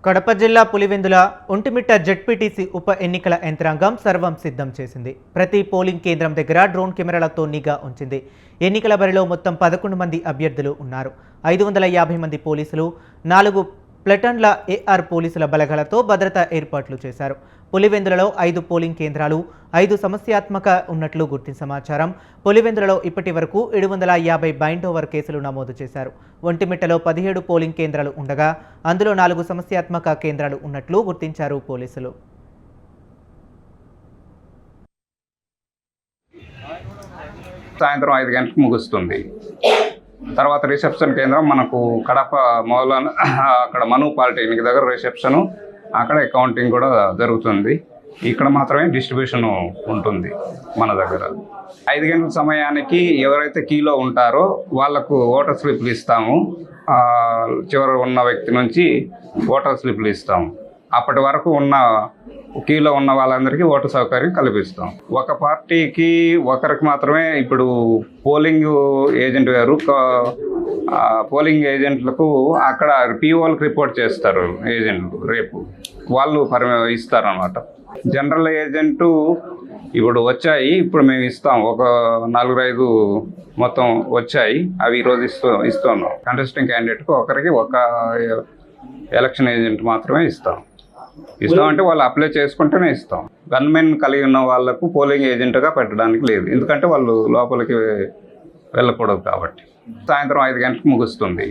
కడప జిల్లా పులివెందుల ఒంటిమిట్ట జెడ్పీటీసీ ఉప ఎన్నికల యంత్రాంగం సర్వం సిద్ధం చేసింది. ప్రతి పోలింగ్ కేంద్రం దగ్గర డ్రోన్ కెమెరాలతో నిఘా ఉంచింది. ఎన్నికల బరిలో మొత్తం 11 మంది అభ్యర్థులు ఉన్నారు. 550 మంది పోలీసులు, 4 ప్లటన్ల ఏఆర్ పోలీసుల బలగాలతో భద్రతా ఏర్పాట్లు చేశారు. పులివెందులలో 5 పోలింగ్ కేంద్రాలు, 5 సమస్యాత్మక ఉన్నట్లు గుర్తిన సమాచారం. పులివెందులలో ఇప్పటి వరకు 750 బైండ్ ఓవర్ కేసులు నమోదు చేశారు. ఒంటిమిట్టలో 17 పోలింగ్ కేంద్రాలు ఉండగా అందులో 4 సమస్యాత్మక కేంద్రాలు ఉన్నట్లు గుర్తించారు పోలీసులు. సాయంత్రం 5 గంటలకు ముగుస్తుంది. తర్వాత రిసెప్షన్ కేంద్రం మనకు కడప మౌలాన అక్కడ మను పాలిటెక్నిక్ దగ్గర రిసెప్షను, అక్కడ అకౌంటింగ్ కూడా జరుగుతుంది. ఇక్కడ మాత్రమే డిస్ట్రిబ్యూషన్ ఉంటుంది మన దగ్గర. 5 గంటల సమయానికి ఎవరైతే కీలో ఉంటారో వాళ్ళకు ఓటర్ స్లిప్లు ఇస్తాము. చివరి ఉన్న వ్యక్తి నుంచి ఓటర్ స్లిప్లు ఇస్తాము. అప్పటి వరకు ఉన్న కీలో ఉన్న వాళ్ళందరికీ ఓటు సౌకర్యం కల్పిస్తాం. ఒక పార్టీకి ఒకరికి మాత్రమే ఇప్పుడు పోలింగ్ ఏజెంట్ గారు పోలింగ్ ఏజెంట్లకు అక్కడ పిఓలకు రిపోర్ట్ చేస్తారు ఏజెంట్లు. రేపు వాళ్ళు ఇస్తారన్నమాట. జనరల్ ఏజెంటు ఇప్పుడు వచ్చాయి, ఇప్పుడు మేము ఇస్తాం. ఒక 4-5 మొత్తం వచ్చాయి, అవి ఈరోజు ఇస్తున్నాం. కంటెస్టింగ్ క్యాండిడేట్కు ఒకరికి ఒక ఎలక్షన్ ఏజెంట్ మాత్రమే ఇస్తామంటే వాళ్ళు అప్లై చేసుకుంటేనే ఇస్తాం. గన్మెన్ కలిగి ఉన్న వాళ్ళకు పోలింగ్ ఏజెంట్గా పెట్టడానికి లేదు, ఎందుకంటే వాళ్ళు లోపలికి వెళ్ళకూడదు కాబట్టి. సాయంత్రం 5 గంటలకు ముగుస్తుంది.